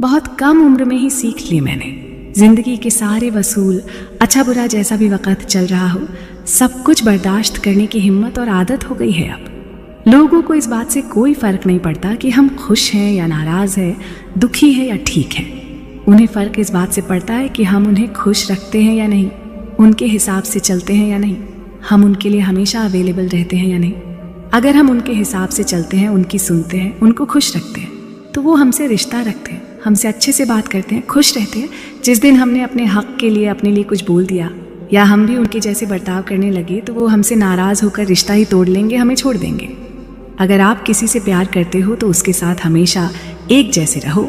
बहुत कम उम्र में ही सीख ली मैंने। जिंदगी के सारे वसूल, अच्छा बुरा जैसा भी वक़्त चल रहा हो, सब कुछ बर्दाश्त करने की हिम्मत और आदत हो गई है अब। लोगों को इस बात से कोई फ़र्क नहीं पड़ता कि हम खुश हैं या नाराज़ हैं, दुखी हैं या ठीक हैं। उन्हें फ़र्क इस बात से पड़ता है कि हम उन्हें खुश रखते हैं या नहीं, उनके हिसाब से चलते हैं या नहीं, हम उनके लिए हमेशा अवेलेबल रहते हैं या नहीं। अगर हम उनके हिसाब से चलते हैं, उनकी सुनते हैं, उनको खुश रखते हैं, तो वो हमसे रिश्ता रखते हैं, हमसे अच्छे से बात करते हैं, खुश रहते हैं। जिस दिन हमने अपने हक के लिए अपने लिए कुछ बोल दिया या हम भी उनके जैसे बर्ताव करने लगे, तो वो हमसे नाराज़ होकर रिश्ता ही तोड़ लेंगे, हमें छोड़ देंगे। अगर आप किसी से प्यार करते हो तो उसके साथ हमेशा एक जैसे रहो।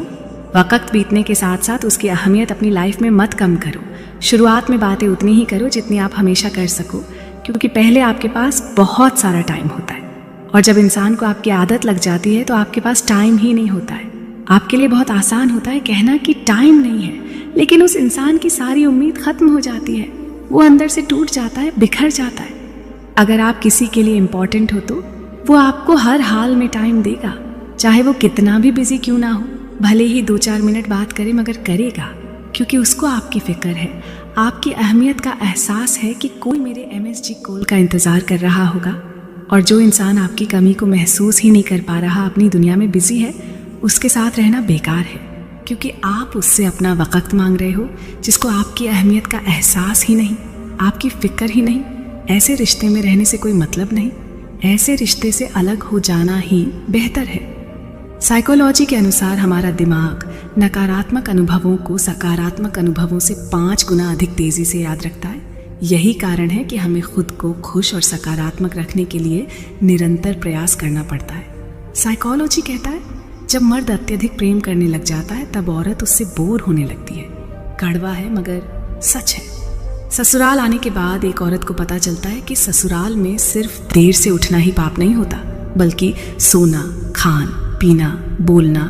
वक़्त बीतने के साथ साथ उसकी अहमियत अपनी लाइफ में मत कम करो। शुरुआत में बातें उतनी ही करो जितनी आप हमेशा कर सको, क्योंकि पहले आपके पास बहुत सारा टाइम होता है और जब इंसान को आपकी आदत लग जाती है तो आपके पास टाइम ही नहीं होता है। आपके लिए बहुत आसान होता है कहना कि टाइम नहीं है, लेकिन उस इंसान की सारी उम्मीद ख़त्म हो जाती है, वो अंदर से टूट जाता है, बिखर जाता है। अगर आप किसी के लिए इम्पॉर्टेंट हो तो वो आपको हर हाल में टाइम देगा, चाहे वो कितना भी बिजी क्यों ना हो। भले ही 2-4 मिनट बात करे, मगर करेगा, क्योंकि उसको आपकी फ़िक्र है, आपकी अहमियत का एहसास है कि कोई मेरे MSG कॉल का इंतज़ार कर रहा होगा। और जो इंसान आपकी कमी को महसूस ही नहीं कर पा रहा, अपनी दुनिया में बिजी है, उसके साथ रहना बेकार है, क्योंकि आप उससे अपना वक़्त मांग रहे हो जिसको आपकी अहमियत का एहसास ही नहीं, आपकी फ़िक्र ही नहीं। ऐसे रिश्ते में रहने से कोई मतलब नहीं, ऐसे रिश्ते से अलग हो जाना ही बेहतर है। साइकोलॉजी के अनुसार हमारा दिमाग नकारात्मक अनुभवों को सकारात्मक अनुभवों से 5 गुना अधिक तेज़ी से याद रखता है। यही कारण है कि हमें खुद को खुश और सकारात्मक रखने के लिए निरंतर प्रयास करना पड़ता है। साइकोलॉजी कहता है, जब मर्द अत्यधिक प्रेम करने लग जाता है तब औरत उससे बोर होने लगती है। कड़वा है मगर सच है। ससुराल आने के बाद एक औरत को पता चलता है कि ससुराल में सिर्फ देर से उठना ही पाप नहीं होता, बल्कि सोना, खान पीना, बोलना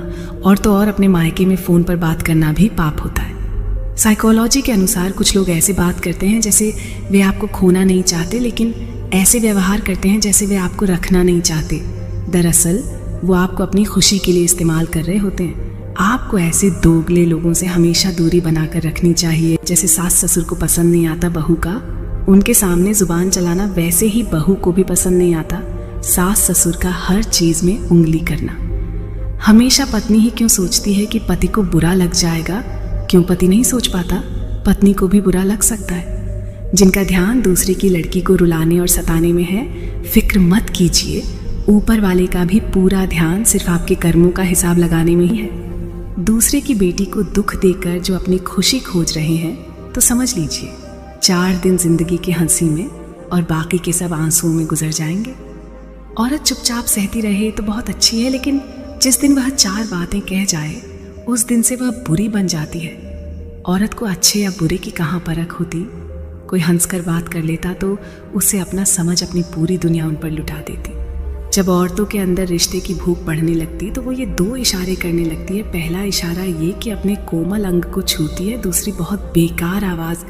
और तो और अपने मायके में फ़ोन पर बात करना भी पाप होता है। साइकोलॉजी के अनुसार कुछ लोग ऐसे बात करते हैं जैसे वे आपको खोना नहीं चाहते, लेकिन ऐसे व्यवहार करते हैं जैसे वे आपको रखना नहीं चाहते। दरअसल वो आपको अपनी खुशी के लिए इस्तेमाल कर रहे होते हैं। आपको ऐसे दोगले लोगों से हमेशा दूरी बनाकर रखनी चाहिए। जैसे सास ससुर को पसंद नहीं आता बहू का, उनके सामने ज़ुबान चलाना, वैसे ही बहू को भी पसंद नहीं आता सास ससुर का हर चीज़ में उंगली करना। हमेशा पत्नी ही क्यों सोचती है कि पति को बुरा लग जाएगा, क्यों पति नहीं सोच पाता पत्नी को भी बुरा लग सकता है। जिनका ध्यान दूसरे की लड़की को रुलाने और सताने में है, फिक्र मत कीजिए, ऊपर वाले का भी पूरा ध्यान सिर्फ आपके कर्मों का हिसाब लगाने में ही है। दूसरे की बेटी को दुख देकर जो अपनी खुशी खोज रहे हैं, तो समझ लीजिए 4 दिन जिंदगी की हंसी में और बाकी के सब आंसुओं में गुजर जाएंगे। औरत चुपचाप सहती रहे तो बहुत अच्छी है, लेकिन जिस दिन वह 4 बातें कह जाए, उस दिन से वह बुरी बन जाती है। औरत को अच्छे या बुरे की कहाँ परख होती। कोई हंसकर बात कर लेता तो उसे अपना समझ अपनी पूरी दुनिया उन पर लुटा देती। जब औरतों के अंदर रिश्ते की भूख बढ़ने लगती तो वो ये 2 इशारे करने लगती है। पहला इशारा ये कि अपने कोमल अंग को छूती है, दूसरी बहुत बेकार आवाज़